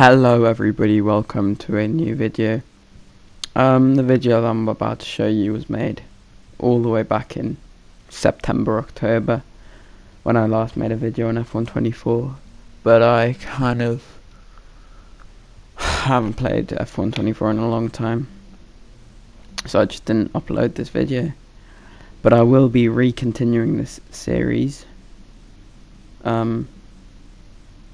Hello everybody, welcome to a new video. The video that I'm about to show you was made all the way back in September, October, when I last made a video on F124, but I kind of haven't played F124 in a long time, so I just didn't upload this video. But I will be continuing this series.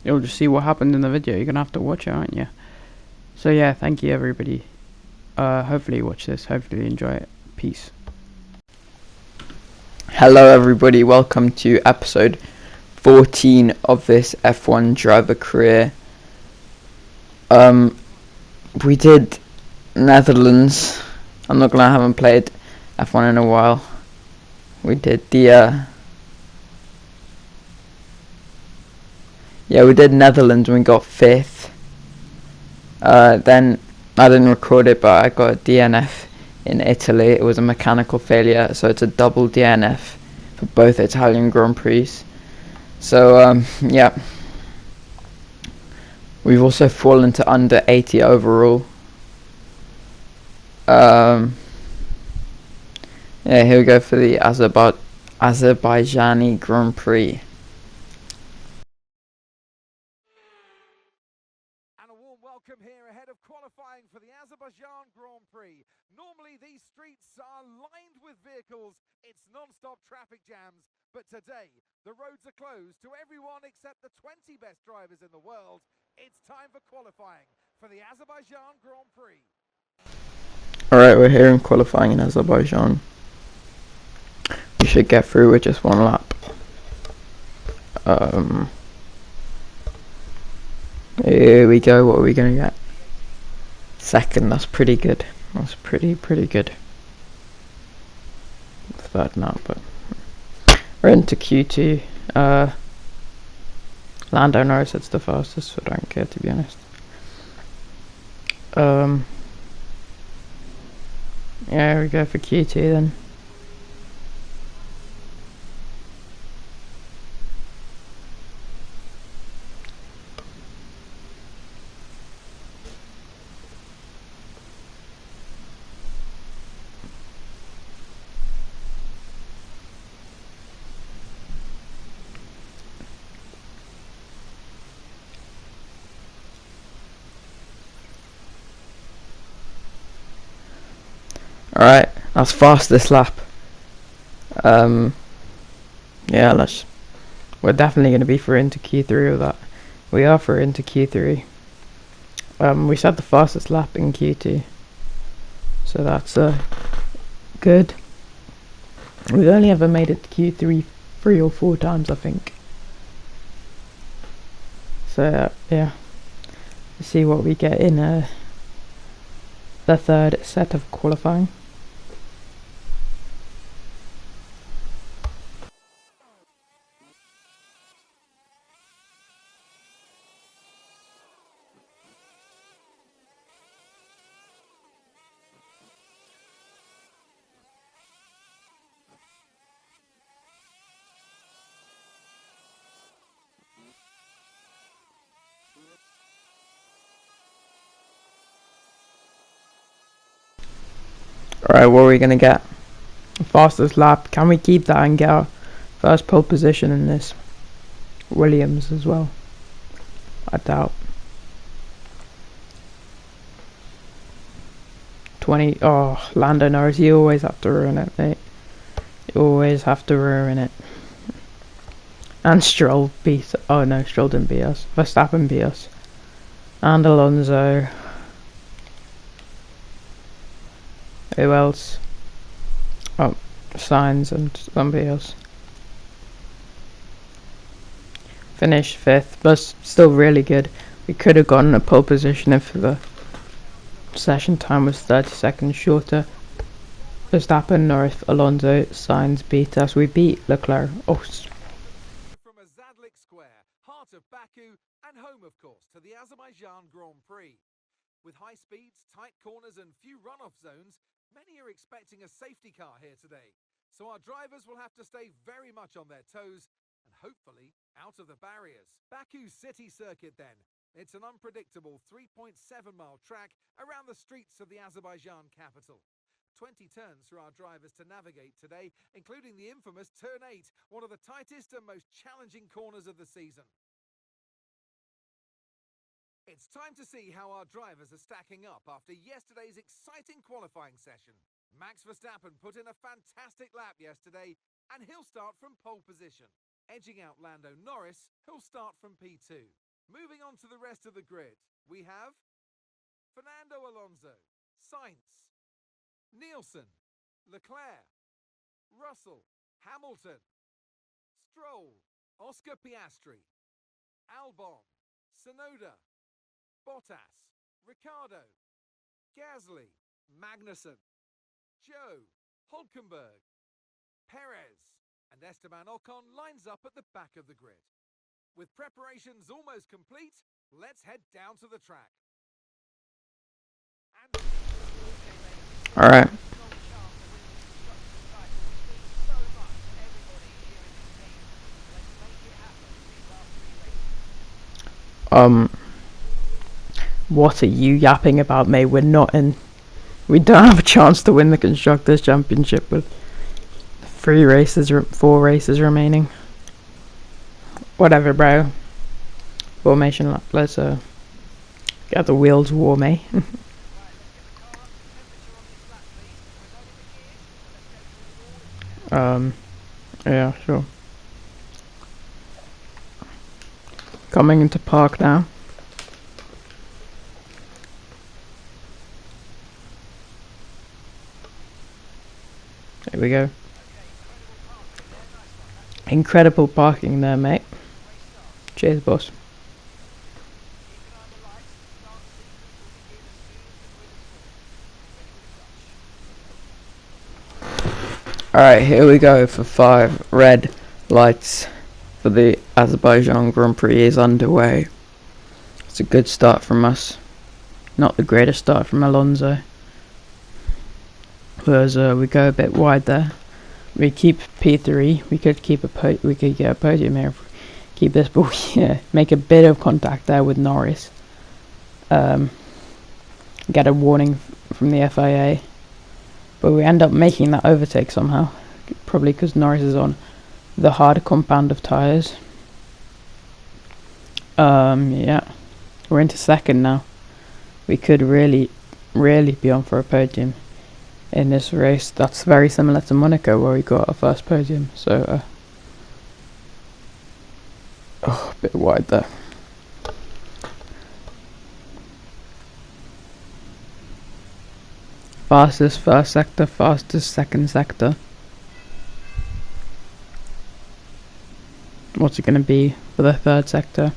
You'll just see what happened in the video. You're gonna have to watch it, aren't you? So yeah, thank you everybody. Hopefully you watch this, hopefully you enjoy it. Peace. Hello everybody, welcome to episode 14 of this F1 driver career. We did Netherlands. I'm not gonna, I haven't played F1 in a while. We did the we did Netherlands and we got 5th. Then I didn't record it, but I got a DNF in Italy. It was a mechanical failure, so it's a double DNF for both Italian Grand Prix. So yeah, we've also fallen to under 80 overall. Yeah, here we go for the Azerbaijani Grand Prix. Welcome here ahead of qualifying for the Azerbaijan Grand Prix. Normally these streets are lined with vehicles, it's non-stop traffic jams, but today the roads are closed to everyone except the 20 best drivers in the world. It's time for qualifying for the Azerbaijan Grand Prix. Alright, we're here in qualifying in Azerbaijan. We should get through with just one lap. Here we go, what are we gonna get? Second, that's pretty good. That's pretty good. Third now, but we're into Q2. Lando Norris, it's the fastest, so I don't care, to be honest. Yeah, we go for Q2 then. Alright, that's fastest lap. Yeah, we're definitely going to be for into Q3 with that. We are for into Q3. We set the fastest lap in Q2, so that's good. We've only ever made it to Q3 3 or 4 times, I think. So yeah, let's see what we get in the third set of qualifying. Alright, what are we going to get? Fastest lap. Can we keep that and get our first pole position in this? Williams as well. I doubt. 20. Oh, Lando Norris, you always have to ruin it, mate. You always have to ruin it. And Stroll beat. Oh no, Stroll didn't beat us. Verstappen beat us. And Alonso. Who else? Oh, Sainz and somebody else. Finished 5th, but still really good. We could have gotten a pole position if the session time was 30 seconds shorter. Verstappen, Norris, Alonso, Sainz beat us. We beat Leclerc. Oh. From a Zadlik Square, heart of Baku, and home, of course, to the Azerbaijan Grand Prix. With high speeds, tight corners, and few runoff zones, many are expecting a safety car here today. So our drivers will have to stay very much on their toes and hopefully out of the barriers. Baku City Circuit then. It's an unpredictable 3.7-mile track around the streets of the Azerbaijan capital. 20 turns for our drivers to navigate today, including the infamous Turn 8, one of the tightest and most challenging corners of the season. It's time to see how our drivers are stacking up after yesterday's exciting qualifying session. Max Verstappen put in a fantastic lap yesterday, and he'll start from pole position, edging out Lando Norris, who'll start from P2. Moving on to the rest of the grid, we have Fernando Alonso, Sainz, Nielsen, Leclerc, Russell, Hamilton, Stroll, Oscar Piastri, Albon, Tsunoda, Bottas, Ricciardo, Gasly, Magnussen, Joe, Hulkenberg, Perez, and Esteban Ocon lines up at the back of the grid. With preparations almost complete, let's head down to the track. Alright. What are you yapping about, mate? We're not in. We don't have a chance to win the Constructors' Championship with 4 races remaining. Whatever, bro. Formation lap. Let's get the wheels warm, eh? Yeah, sure. Coming into park now. There we go. Incredible parking there, mate. Cheers, boss. Alright, here we go for 5 red lights for the Azerbaijan Grand Prix is underway. It's a good start from us. Not the greatest start from Alonso. Whereas we go a bit wide there. We keep P3. We could get a podium here if we keep this, but yeah, make a bit of contact there with Norris. Get a warning from the FIA. But we end up making that overtake somehow. Probably because Norris is on the hard compound of tyres. Yeah. We're into second now. We could really be on for a podium in this race. That's very similar to Monaco where we got our first podium. So, a bit wide there. Fastest first sector, fastest second sector. What's it going to be for the third sector?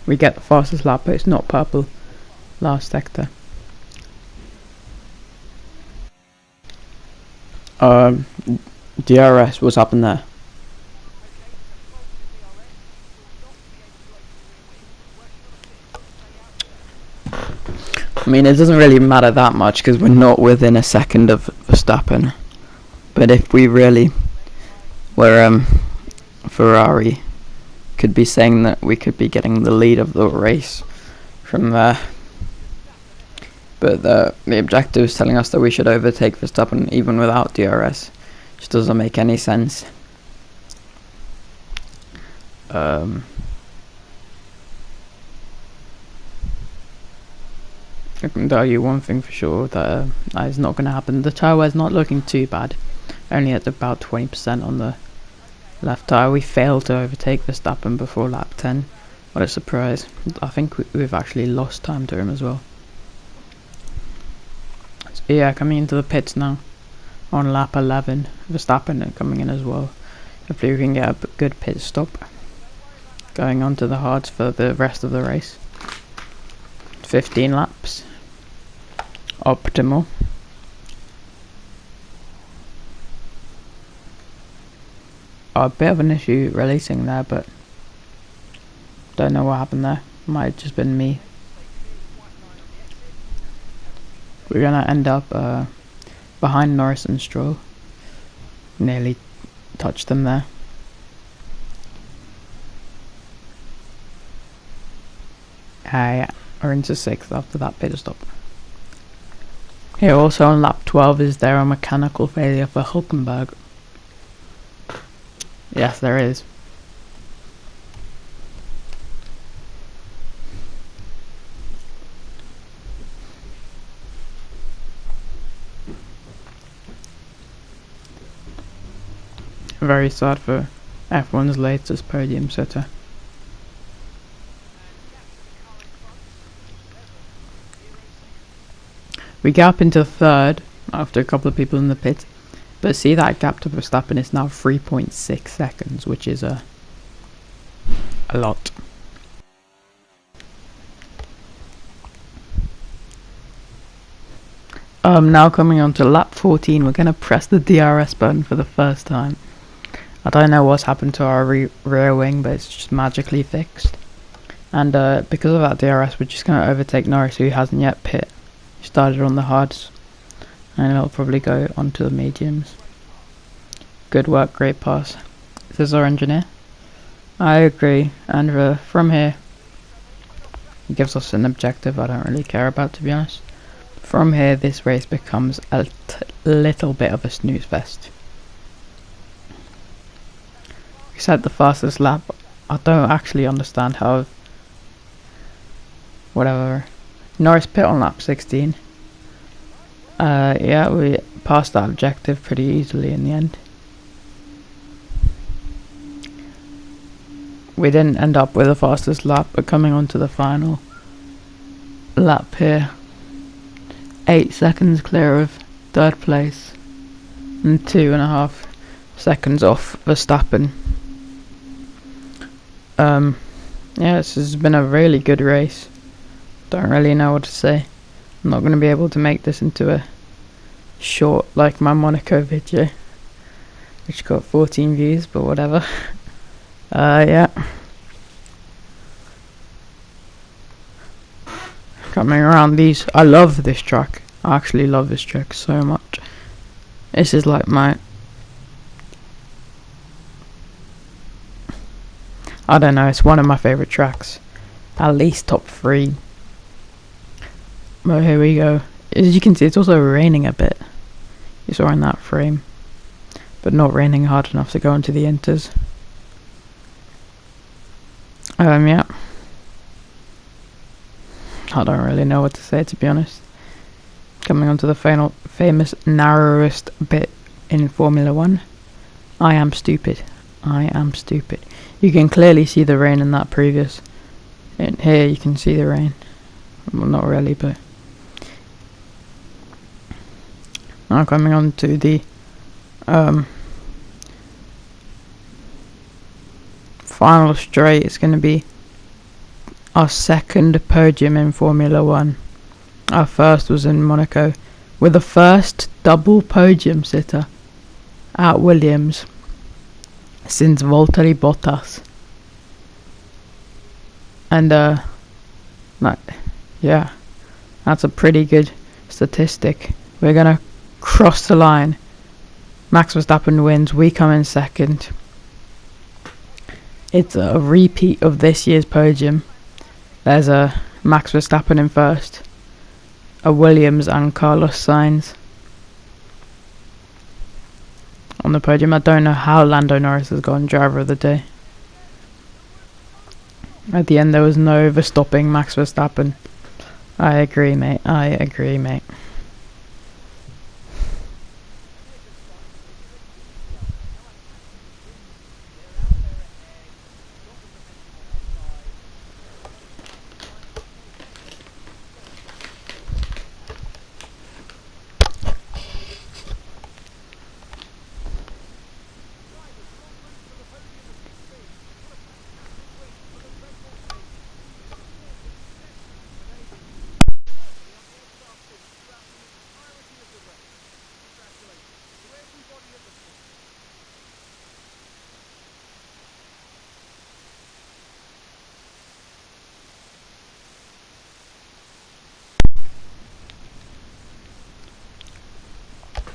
We get the fastest lap, but it's not purple. Last sector. DRS, what's happened there? I mean, it doesn't really matter that much because we're not within a second of Verstappen. But if we really were, Ferrari could be saying that we could be getting the lead of the race from there. But the objective is telling us that we should overtake Verstappen even without DRS. Which doesn't make any sense. I can tell you one thing for sure, that is not going to happen. The tyre wear's not looking too bad. Only at about 20% on the left tyre. We failed to overtake Verstappen before lap 10. What a surprise. I think we've actually lost time to him as well. So yeah, coming into the pits now. On lap 11. Verstappen coming in as well. Hopefully we can get a good pit stop. Going on to the hards for the rest of the race. 15 laps. Optimal. A bit of an issue releasing there, but don't know what happened there. Might have just been me. We're gonna end up behind Norris and Stroll. Nearly touched them there. Or into 6th after that pit stop. Here also on lap 12 is there a mechanical failure for Hulkenberg? Yes, there is. Very sad for F1's latest podium sitter. We gap into 3rd after a couple of people in the pit, but see that gap to Verstappen is now 3.6 seconds, which is a lot. Now coming on to lap 14, we're going to press the DRS button for the first time. I don't know what's happened to our rear wing, but it's just magically fixed. And because of that DRS, we're just going to overtake Norris, who hasn't yet pit. He started on the hards, and he'll probably go onto the mediums. Good work, great pass. This is our engineer. I agree, and from here, he gives us an objective I don't really care about, to be honest. From here, this race becomes a little bit of a snooze fest. We set the fastest lap. I don't actually understand how. Whatever. Norris pit on lap 16. Yeah, we passed that objective pretty easily in the end. We didn't end up with the fastest lap, but coming on to the final lap here, 8 seconds clear of 3rd place and 2.5 seconds off Verstappen. Yeah, this has been a really good race. Don't really know what to say. I'm not going to be able to make this into a short like my Monaco video, which got 14 views, but whatever. Yeah. Coming around these, I love this track. I actually love this track so much. This is like my, I don't know, it's one of my favourite tracks. At least top 3. But here we go. As you can see, it's also raining a bit. You saw in that frame. But not raining hard enough to go into the inters. Yeah. I don't really know what to say, to be honest. Coming on to the famous narrowest bit in Formula 1. I am stupid. I am stupid. You can clearly see the rain in that previous. In here you can see the rain. Well, not really, but now coming on to the final straight. It's going to be our 2nd podium in Formula 1. Our first was in Monaco, with the first double podium sitter at Williams since Valtteri Bottas. And yeah, that's a pretty good statistic. We're gonna cross the line. Max Verstappen wins, we come in 2nd. It's a repeat of this year's podium. There's a Max Verstappen in 1st, a Williams and Carlos Sainz on the podium. I don't know how Lando Norris has gotten driver of the day. At the end there was no overstopping Max Verstappen. I agree, mate. I agree, mate.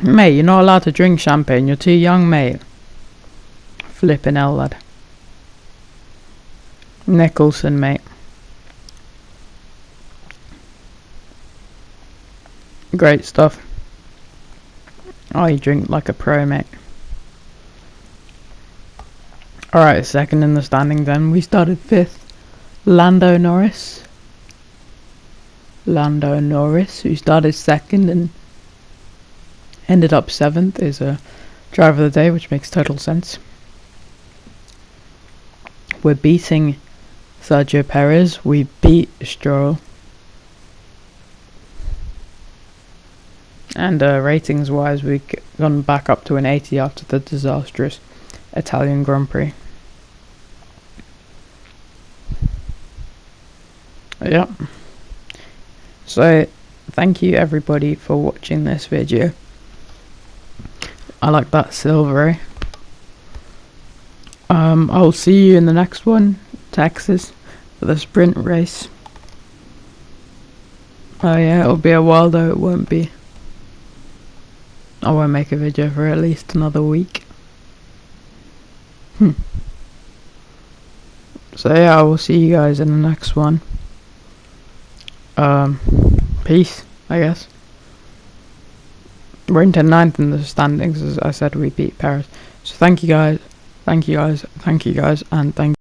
Mate, you're not allowed to drink champagne. You're too young, mate. Flippin' hell, lad. Nicholson, mate. Great stuff. I drink like a pro, mate. Alright, second in the standing then. We started 5th. Lando Norris. Lando Norris, who started 2nd and ended up 7th, is a driver of the day, which makes total sense. We're beating Sergio Perez. We beat Stroll. And ratings wise, we've gone back up to an 80 after the disastrous Italian Grand Prix. Yep. So, thank you everybody for watching this video. I like that silvery. I'll see you in the next one, Texas, for the sprint race. Oh yeah, it'll be a while though, it won't be. I won't make a video for at least another week. So yeah, I will see you guys in the next one. Peace, I guess. We're into 9th in the standings, as I said, we beat Paris. So thank you guys, and thank you.